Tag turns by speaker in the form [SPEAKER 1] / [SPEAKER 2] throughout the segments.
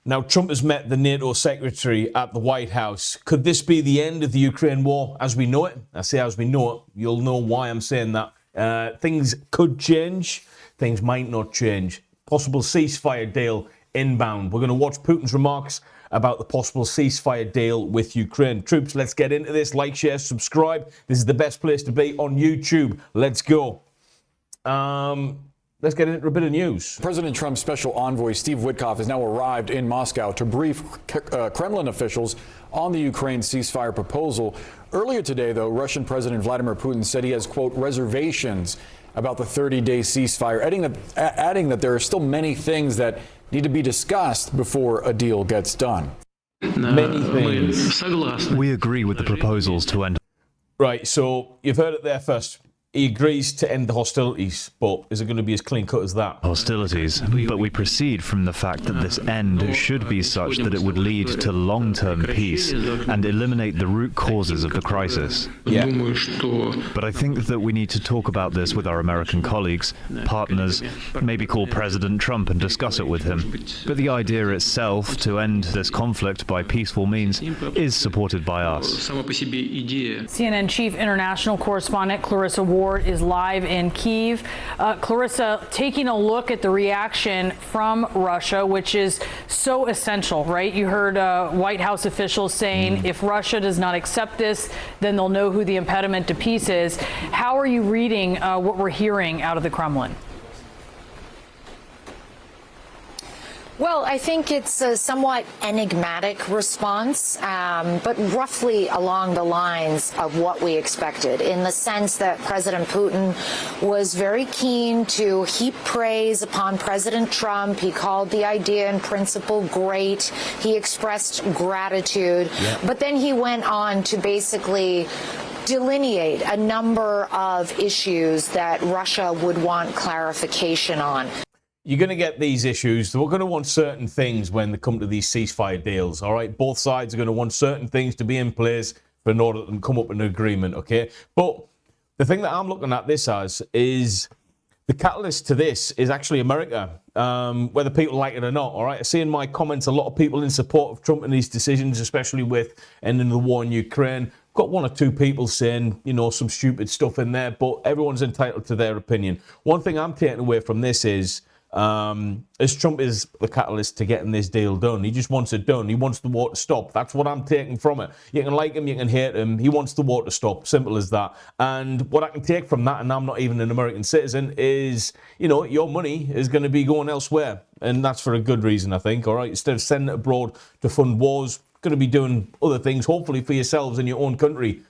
[SPEAKER 1] Now, Trump has met the NATO secretary at the White House. Could this be the end of the Ukraine war as we know it? I say as we know it. You'll know why I'm saying that. Things could change. Things might not change. Possible ceasefire deal inbound. We're going to watch Putin's remarks about the possible ceasefire deal with Ukraine. Troops, let's get into this. Like, share, subscribe. This is the best place to be on YouTube. Let's go. Let's get into a bit of news.
[SPEAKER 2] President Trump's special envoy, Steve Witkoff, has now arrived in Moscow to brief Kremlin officials on the Ukraine ceasefire proposal. Earlier today, though, Russian President Vladimir Putin said he has, quote, reservations about the 30-day ceasefire, adding that there are still many things that need to be discussed before a deal gets done.
[SPEAKER 1] Many things.
[SPEAKER 3] We agree with the proposals to end.
[SPEAKER 1] Right, so you've heard it there first. He agrees to end the hostilities, but is it going to be as clean cut as that?
[SPEAKER 3] Hostilities, but we proceed from the fact that this end should be such that it would lead to long-term peace and eliminate the root causes of the crisis.
[SPEAKER 1] Yeah.
[SPEAKER 3] But I think that we need to talk about this with our American colleagues, partners, maybe call President Trump and discuss it with him. But the idea itself to end this conflict by peaceful means is supported by us.
[SPEAKER 4] CNN chief international correspondent Clarissa Ward is live in Kyiv. Clarissa, taking a look at the reaction from Russia, which is so essential, right? You heard White House officials saying if Russia does not accept this, then they'll know who the impediment to peace is. How are you reading what we're hearing out of the Kremlin?
[SPEAKER 5] Well, I think it's a somewhat enigmatic response, but roughly along the lines of what we expected, in the sense that President Putin was very keen to heap praise upon President Trump. He called the idea in principle great. He expressed gratitude. But then he went on to basically delineate a number of issues that Russia would want clarification on.
[SPEAKER 1] You're going to get these issues. We're going to want certain things when they come to these ceasefire deals, all right? Both sides are going to want certain things to be in place in order to come up with an agreement, okay? But the thing that I'm looking at this as is the catalyst to this is actually America, whether people like it or not, all right? I see in my comments a lot of people in support of Trump and his decisions, especially with ending the war in Ukraine. Got one or two people saying, you know, some stupid stuff in there, but everyone's entitled to their opinion. One thing I'm taking away from this is as Trump is the catalyst to getting this deal done. He just wants it done. He wants the war to stop. That's what I'm taking from it. You can like him, you can hate him. He wants the war to stop. Simple as that. And what I can take from that, and I'm not even an American citizen, is, you know, your money is going to be going elsewhere. And that's for a good reason, I think. All right. Instead of sending it abroad to fund wars, going to be doing other things, hopefully for yourselves in your own country.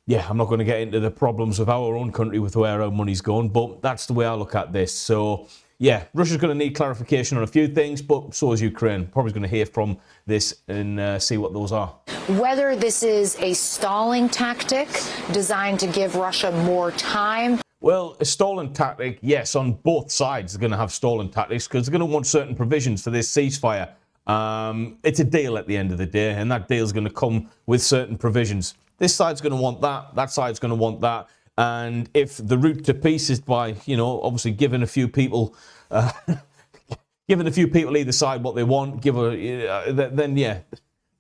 [SPEAKER 1] Yeah, I'm not going to get into the problems of our own country with where our money's going, but that's the way I look at this. So, yeah, Russia's going to need clarification on a few things, but so is Ukraine. Probably going to hear from this and see what those are.
[SPEAKER 5] Whether this is a stalling tactic designed to give Russia more time.
[SPEAKER 1] Well, a stalling tactic, yes, on both sides they're going to have stalling tactics because they're going to want certain provisions for this ceasefire. It's a deal at the end of the day, and that deal is going to come with certain provisions. This side's going to want that. That side's going to want that. And if the route to peace is by, you know, obviously giving a few people either side what they want, then yeah,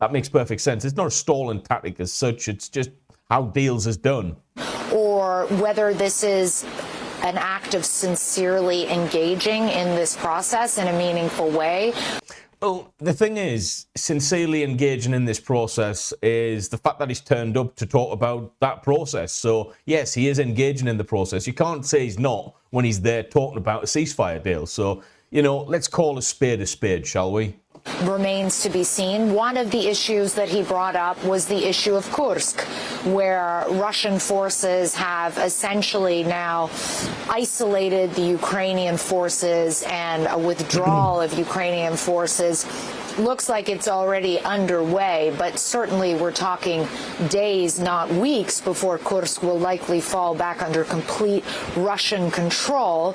[SPEAKER 1] that makes perfect sense. It's not a stalling tactic as such. It's just how deals is done.
[SPEAKER 5] Or whether this is an act of sincerely engaging in this process in a meaningful way.
[SPEAKER 1] Well, the thing is, sincerely engaging in this process is the fact that he's turned up to talk about that process. So, yes, he is engaging in the process. You can't say he's not when he's there talking about a ceasefire deal. So, you know, let's call a spade, shall we?
[SPEAKER 5] Remains to be seen. One of the issues that he brought up was the issue of Kursk, where Russian forces have essentially now isolated the Ukrainian forces, and a withdrawal of Ukrainian forces looks like it's already underway, but certainly we're talking days, not weeks, before Kursk will likely fall back under complete Russian control.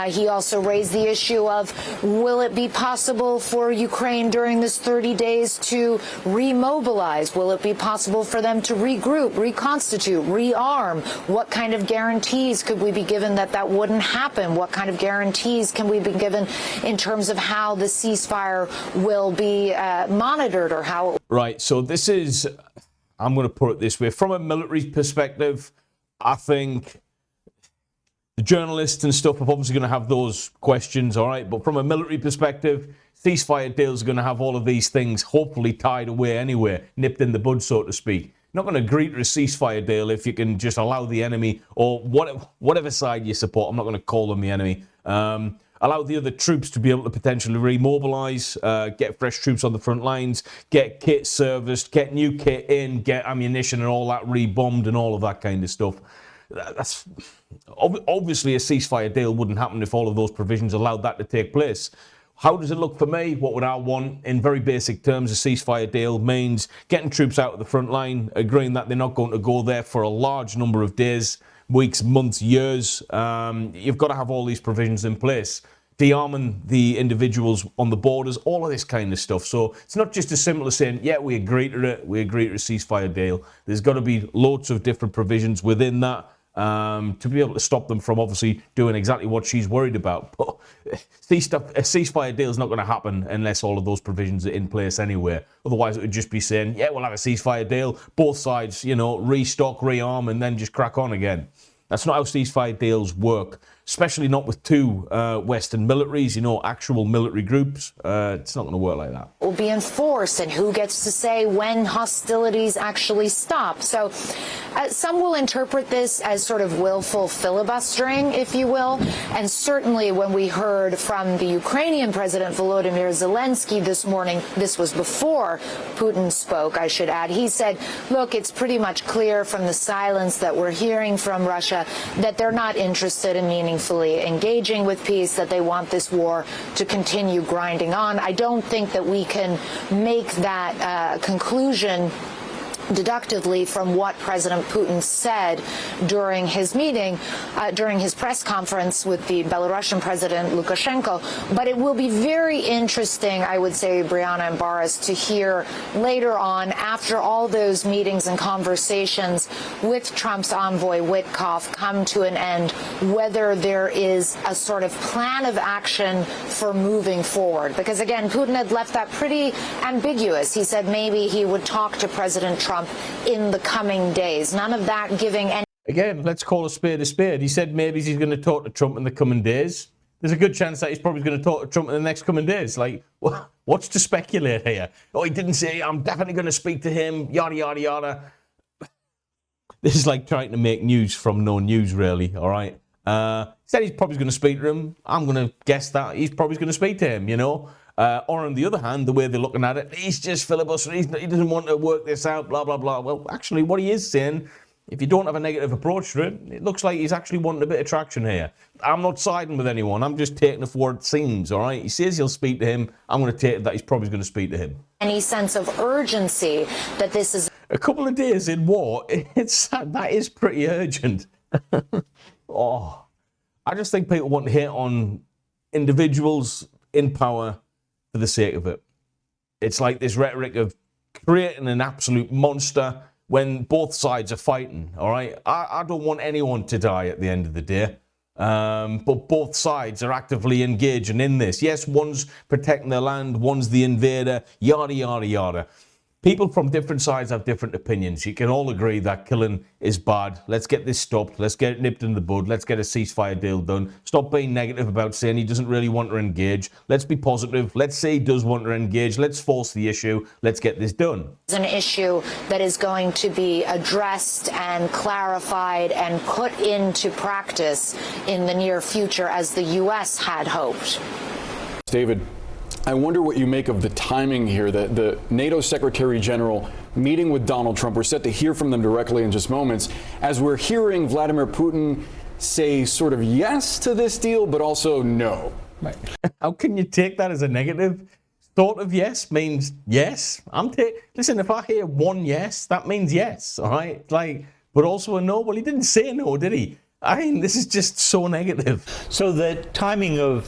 [SPEAKER 5] He also raised the issue of, will it be possible for Ukraine Ukraine during this 30 days to remobilize? Will it be possible for them to regroup, reconstitute, rearm? What kind of guarantees could we be given that that wouldn't happen? What kind of guarantees can we be given in terms of how the ceasefire will be monitored or how?
[SPEAKER 1] Right. So this is, I'm going to put it this way. From a military perspective, I think the journalists and stuff are obviously going to have those questions, all right? But from a military perspective, ceasefire deals are going to have all of these things hopefully tied away anyway, nipped in the bud, so to speak. You're not going to agree to a ceasefire deal if you can just allow the enemy, or whatever side you support, I'm not going to call them the enemy, allow the other troops to be able to potentially remobilize, get fresh troops on the front lines, get kit serviced, get new kit in, get ammunition and all that rebombed and all of that kind of stuff. That's obviously a ceasefire deal wouldn't happen if all of those provisions allowed that to take place. How does it look for me? What would I want? In very basic terms, a ceasefire deal means getting troops out of the front line, agreeing that they're not going to go there for a large number of days, weeks, months, years. You've got to have all these provisions in place. De-arming the individuals on the borders, all of this kind of stuff. So it's not just as simple as saying, yeah, we agree to it, we agree to a ceasefire deal. There's got to be loads of different provisions within that to be able to stop them from obviously doing exactly what she's worried about. But a ceasefire deal is not going to happen unless all of those provisions are in place anyway. Otherwise, it would just be saying, yeah, we'll have a ceasefire deal, both sides, restock, rearm, and then just crack on again. That's not how ceasefire deals work, especially not with two Western militaries, actual military groups. It's not going to work like that.
[SPEAKER 5] Will be enforced, and who gets to say when hostilities actually stop? So some will interpret this as sort of willful filibustering, if you will. And certainly when we heard from the Ukrainian President Volodymyr Zelensky this morning, this was before Putin spoke, I should add, he said, look, it's pretty much clear from the silence that we're hearing from Russia that they're not interested in meaningfully engaging with peace, that they want this war to continue grinding on. I don't think that we can make that conclusion deductively from what President Putin said during his meeting, during his press conference with the Belarusian President Lukashenko. But it will be very interesting, I would say, Brianna and Boris, to hear later on, after all those meetings and conversations with Trump's envoy Witkoff come to an end, whether there is a sort of plan of action for moving forward. Because, again, Putin had left that pretty ambiguous. He said maybe he would talk to President Trump in the coming days. None of that giving any...
[SPEAKER 1] Again, let's call a spade a spade. He said maybe he's going to talk to Trump in the coming days. There's a good chance that he's probably going to talk to Trump in the next coming days. Like, what's to speculate here? Oh, he didn't say, I'm definitely going to speak to him, yada, yada, yada. This is like trying to make news from no news, really, all right? He said he's probably going to speak to him. I'm going to guess that he's probably going to speak to him, or on the other hand, the way they're looking at it, he's just filibustering, he doesn't want to work this out, blah, blah, blah. Well, actually, what he is saying, if you don't have a negative approach to it, it looks like he's actually wanting a bit of traction here. I'm not siding with anyone. I'm just taking it for what it seems, all right? He says he'll speak to him. I'm going to take it that he's probably going to speak to him.
[SPEAKER 5] Any sense of urgency that this is...
[SPEAKER 1] A couple of days in war, that is pretty urgent. I just think people want to hit on individuals in power for the sake of it. It's like this rhetoric of creating an absolute monster when both sides are fighting, all right? I don't want anyone to die at the end of the day, but both sides are actively engaging in this. Yes, one's protecting their land, one's the invader, yada, yada, yada. People from different sides have different opinions. You can all agree that killing is bad. Let's get this stopped. Let's get it nipped in the bud. Let's get a ceasefire deal done. Stop being negative about saying he doesn't really want to engage. Let's be positive. Let's say he does want to engage. Let's force the issue. Let's get this done.
[SPEAKER 5] It's an issue that is going to be addressed and clarified and put into practice in the near future as the U.S. had hoped.
[SPEAKER 2] David, I wonder what you make of the timing here. The NATO Secretary General meeting with Donald Trump. We're set to hear from them directly in just moments, as we're hearing Vladimir Putin say sort of yes to this deal, but also no.
[SPEAKER 1] Right. How can you take that as a negative? Thought of yes means yes. Listen, if I hear one yes, that means yes, all right? But also a no. Well, he didn't say no, did he? I mean, this is just so negative.
[SPEAKER 6] So the timing of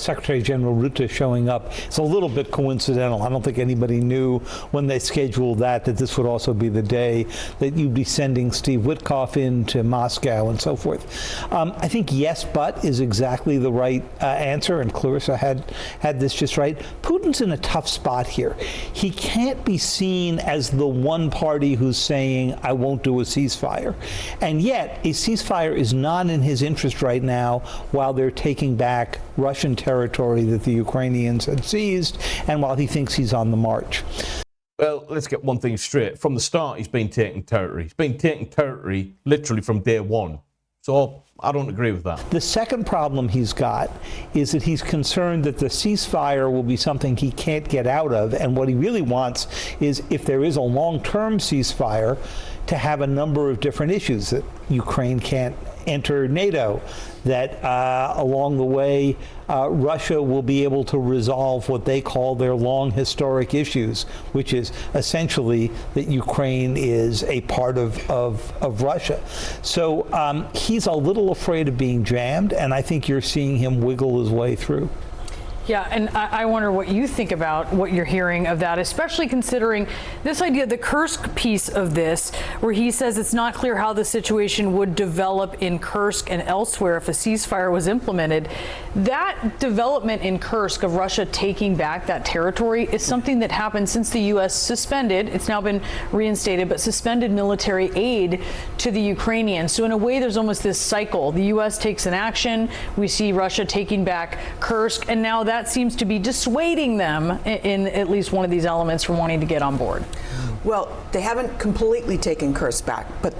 [SPEAKER 6] Secretary General Rutte showing up is a little bit coincidental. I don't think anybody knew when they scheduled that this would also be the day that you'd be sending Steve Witkoff into Moscow and so forth. I think yes, but is exactly the right answer, and Clarissa had this just right. Putin's in a tough spot here. He can't be seen as the one party who's saying, I won't do a ceasefire. And yet, a ceasefire is not in his interest right now while they're taking back Russian territory that the Ukrainians had seized and while he thinks he's on the march.
[SPEAKER 1] Well, let's get one thing straight. From the start, he's been taking territory. He's been taking territory literally from day one. So I don't agree with that.
[SPEAKER 6] The second problem he's got is that he's concerned that the ceasefire will be something he can't get out of. And what he really wants is, if there is a long-term ceasefire, to have a number of different issues, that Ukraine can't enter NATO, that along the way Russia will be able to resolve what they call their long historic issues, which is essentially that Ukraine is a part of Russia. So he's a little afraid of being jammed, and I think you're seeing him wiggle his way through.
[SPEAKER 4] Yeah, and I wonder what you think about what you're hearing of that, especially considering this idea, the Kursk piece of this, where he says it's not clear how the situation would develop in Kursk and elsewhere if a ceasefire was implemented. That development in Kursk of Russia taking back that territory is something that happened since the U.S. suspended, it's now been reinstated, but suspended military aid to the Ukrainians. So in a way, there's almost this cycle. The U.S. takes an action, we see Russia taking back Kursk, and now that seems to be dissuading them in at least one of these elements from wanting to get on board.
[SPEAKER 7] Well, they haven't completely taken Kursk back, but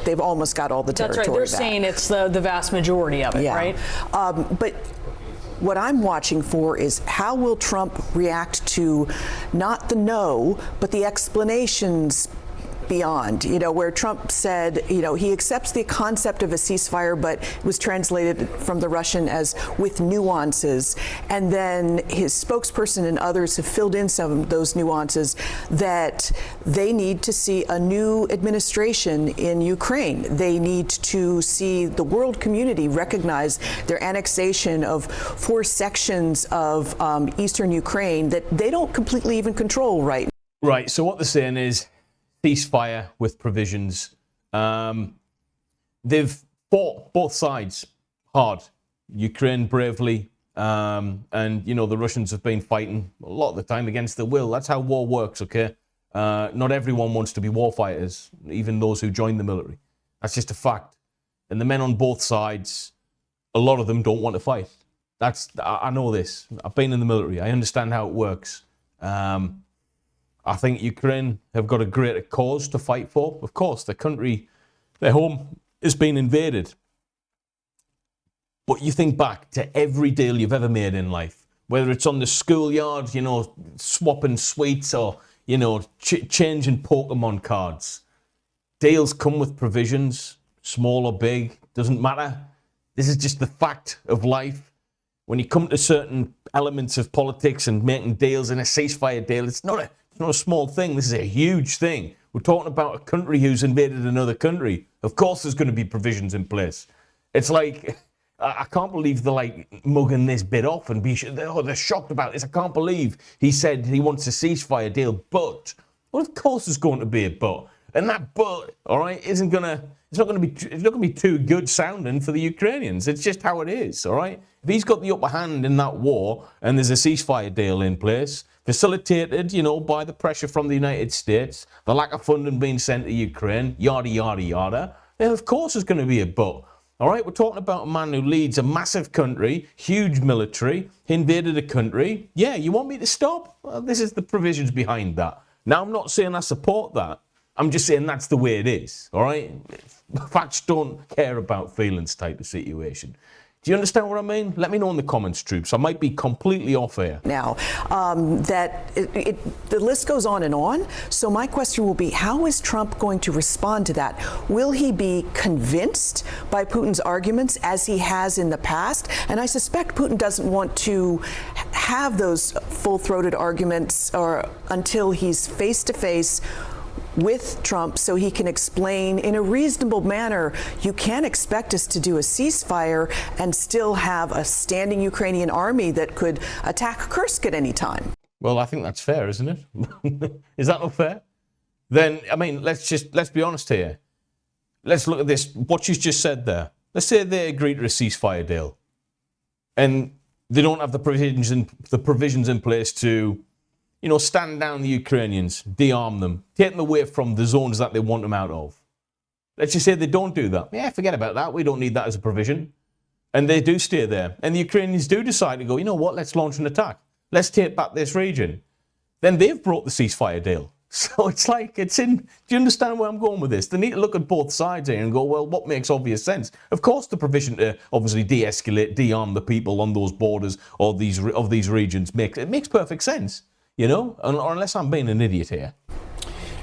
[SPEAKER 7] they've almost got all the territory back.
[SPEAKER 4] That's right. They're saying it's the vast majority of it,
[SPEAKER 7] yeah.
[SPEAKER 4] Right?
[SPEAKER 7] But what I'm watching for is how will Trump react to not the no, but the explanations beyond, where Trump said, he accepts the concept of a ceasefire, but it was translated from the Russian as with nuances. And then his spokesperson and others have filled in some of those nuances, that they need to see a new administration in Ukraine. They need to see the world community recognize their annexation of 4 sections of eastern Ukraine that they don't completely even control right now.
[SPEAKER 1] Right. So what they're saying is, ceasefire with provisions. They've fought both sides hard. Ukraine bravely, and the Russians have been fighting a lot of the time against their will. That's how war works, okay? Not everyone wants to be war fighters, even those who join the military. That's just a fact. And the men on both sides, a lot of them don't want to fight. I know this. I've been in the military. I understand how it works. I think Ukraine have got a greater cause to fight for. Of course, their country, their home has been invaded. But you think back to every deal you've ever made in life, whether it's on the schoolyard, swapping sweets or, changing Pokemon cards. Deals come with provisions, small or big, doesn't matter. This is just the fact of life. When you come to certain elements of politics and making deals in a ceasefire deal, it's not a small thing. This is a huge thing. We're talking about a country who's invaded another country. Of course there's going to be provisions in place. It's like, I can't believe they're mugging this bit off and they're shocked about this. I can't believe he said he wants a ceasefire deal, but, well, of course there's going to be a but. And that but, all right, it's not going to be too good sounding for the Ukrainians. It's just how it is, all right? If he's got the upper hand in that war and there's a ceasefire deal in place, facilitated, by the pressure from the United States, the lack of funding being sent to Ukraine, yada, yada, yada, then of course there's going to be a but. All right, we're talking about a man who leads a massive country, huge military, he invaded a country. Yeah, you want me to stop? Well, this is the provisions behind that. Now, I'm not saying I support that. I'm just saying that's the way it is, all right? Facts don't care about feelings type of situation. Do you understand what I mean? Let me know in the comments, troops. I might be completely off air.
[SPEAKER 7] Now, the list goes on and on. So my question will be, how is Trump going to respond to that? Will he be convinced by Putin's arguments as he has in the past? And I suspect Putin doesn't want to have those full-throated arguments until he's face-to-face with Trump so he can explain in a reasonable manner, you can't expect us to do a ceasefire and still have a standing Ukrainian army that could attack Kursk at any time.
[SPEAKER 1] Well, I think that's fair, isn't it? Is that not fair? Then, I mean, let's be honest here. Let's look at this, what she's just said there. Let's say they agree to a ceasefire deal and they don't have the provisions in place to, you know, stand down the Ukrainians, de-arm them, take them away from the zones that they want them out of. Let's just say they don't do that. Yeah, forget about that. We don't need that as a provision. And they do stay there. And the Ukrainians do decide to go, you know what, let's launch an attack. Let's take back this region. Then they've brought the ceasefire deal. So it's like, do you understand where I'm going with this? They need to look at both sides here and go, well, what makes obvious sense? Of course, the provision to obviously de-escalate, de-arm the people on those borders or of these regions makes perfect sense, you know, or unless I'm being an idiot here.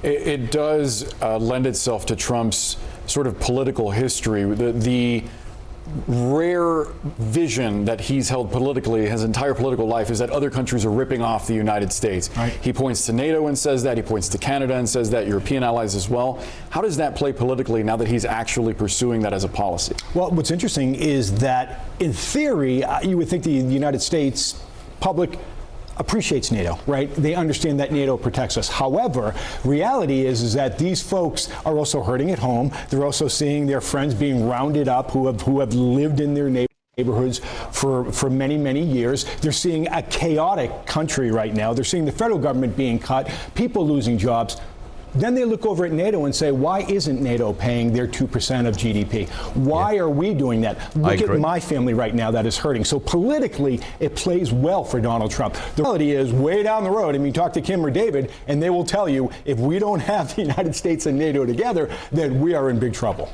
[SPEAKER 2] It does lend itself to Trump's sort of political history. The rare vision that he's held politically his entire political life is that other countries are ripping off the United States. Right. He points to NATO and says that. He points to Canada and says that, European allies as well. How does that play politically now that he's actually pursuing that as a policy?
[SPEAKER 8] Well, what's interesting is that in theory, you would think the United States public appreciates NATO, right? They understand that NATO protects us. However, reality is that these folks are also hurting at home. They're also seeing their friends being rounded up who have lived in their neighborhoods for many, many years. They're seeing a chaotic country right now. They're seeing the federal government being cut, people losing jobs. Then they look over at NATO and say, why isn't NATO paying their 2% of GDP? Why are we doing that? Look at my family right now that is hurting. So politically, it plays well for Donald Trump. The reality is way down the road, I mean, talk to Kim or David, and they will tell you if we don't have the United States and NATO together, then we are in big trouble.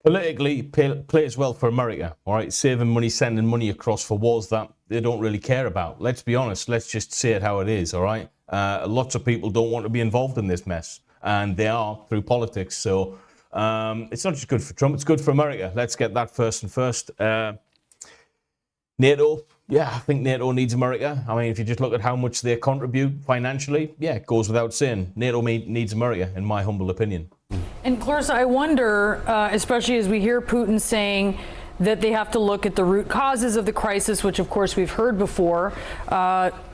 [SPEAKER 1] Politically, plays well for America, all right? Saving money, sending money across for wars that they don't really care about. Let's be honest. Let's just say it how it is, all right? Lots of people don't want to be involved in this mess, and they are through politics. So it's not just good for Trump, it's good for America. Let's get that first and first. NATO, yeah, I think NATO needs America. I mean, if you just look at how much they contribute financially, yeah, it goes without saying. NATO needs America, in my humble opinion.
[SPEAKER 4] And Clarissa, I wonder, especially as we hear Putin saying that they have to look at the root causes of the crisis, which of course we've heard before,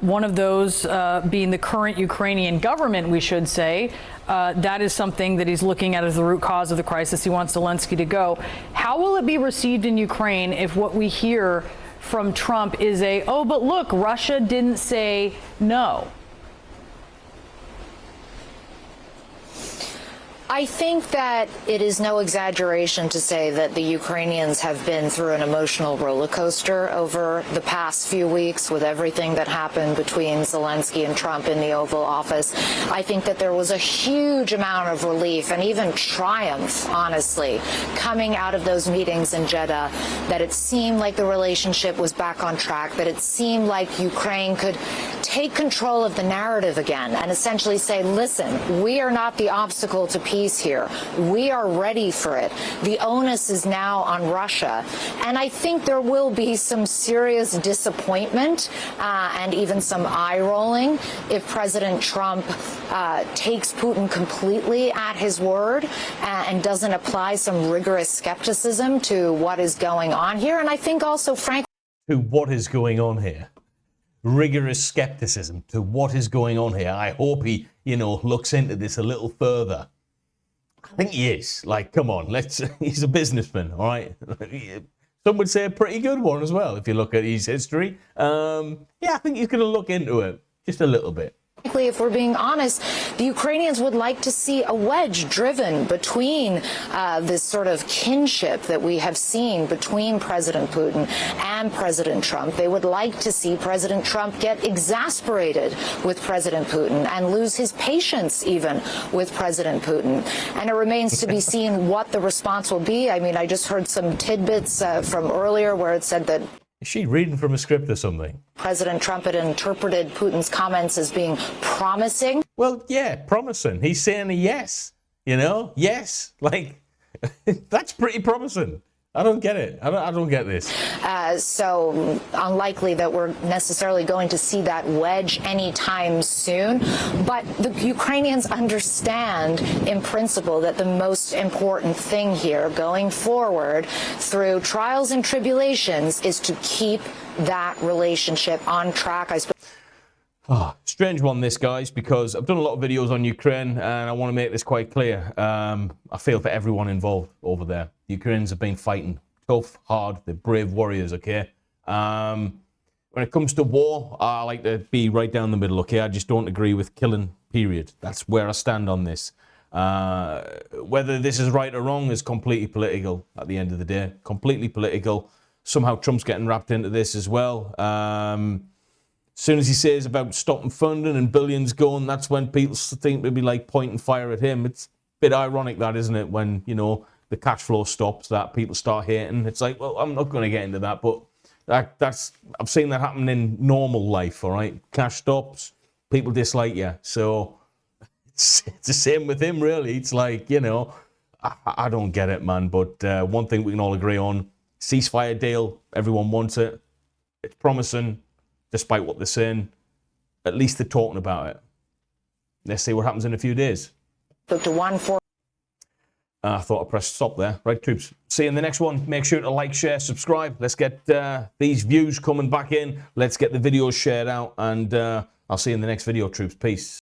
[SPEAKER 4] one of those being the current Ukrainian government, we should say. That is something that he's looking at as the root cause of the crisis. He wants Zelensky to go. How will it be received in Ukraine if what we hear from Trump is oh, but look, Russia didn't say no?
[SPEAKER 5] I think that it is no exaggeration to say that the Ukrainians have been through an emotional roller coaster over the past few weeks with everything that happened between Zelensky and Trump in the Oval Office. I think that there was a huge amount of relief and even triumph, honestly, coming out of those meetings in Jeddah, that it seemed like the relationship was back on track, that it seemed like Ukraine could take control of the narrative again and essentially say, listen, we are not the obstacle to peace here. We are ready for it. The onus is now on Russia. And I think there will be some serious disappointment and even some eye rolling if President Trump takes Putin completely at his word and doesn't apply some rigorous skepticism to what is going on here. And I think also, frankly,
[SPEAKER 1] to what is going on here. Rigorous skepticism to what is going on here. I hope he, looks into this a little further. I think he is. Like, come on, he's a businessman, all right? Some would say a pretty good one as well, if you look at his history. Yeah, I think he's going to look into it just a little bit.
[SPEAKER 5] If we're being honest, the Ukrainians would like to see a wedge driven between this sort of kinship that we have seen between President Putin and President Trump. They would like to see President Trump get exasperated with President Putin and lose his patience even with President Putin. And it remains to be seen what the response will be. I mean, I just heard some tidbits from earlier where it said that
[SPEAKER 1] is she reading from a script or something?
[SPEAKER 5] President Trump had interpreted Putin's comments as being promising.
[SPEAKER 1] Well, yeah, promising. He's saying a yes, yes. Like, that's pretty promising. I don't get it. I don't get this.
[SPEAKER 5] So unlikely that we're necessarily going to see that wedge anytime soon. But the Ukrainians understand in principle that the most important thing here going forward through trials and tribulations is to keep that relationship on track.
[SPEAKER 1] Strange one, this, guys, because I've done a lot of videos on Ukraine, and I want to make this quite clear. I feel for everyone involved over there. The Ukrainians have been fighting tough, hard. They're brave warriors, okay? When it comes to war, I like to be right down the middle, okay? I just don't agree with killing, period. That's where I stand on this. Whether this is right or wrong is completely political at the end of the day. Completely political. Somehow Trump's getting wrapped into this as well. As soon as he says about stopping funding and billions going, that's when people think they'll be like pointing fire at him. It's a bit ironic, that, isn't it? When, you know, the cash flow stops, that people start hating. It's like, well, I'm not going to get into that, but that's I've seen that happen in normal life, all right? Cash stops, people dislike you. So it's the same with him, really. It's like, you know, I don't get it, man. But one thing we can all agree on, ceasefire deal, everyone wants it. It's promising. Despite what they're saying, at least they're talking about it. Let's see what happens in a few days.
[SPEAKER 5] I thought
[SPEAKER 1] I pressed stop there. Right, troops. See you in the next one. Make sure to like, share, subscribe. Let's get these views coming back in. Let's get the videos shared out. And I'll see you in the next video, troops. Peace.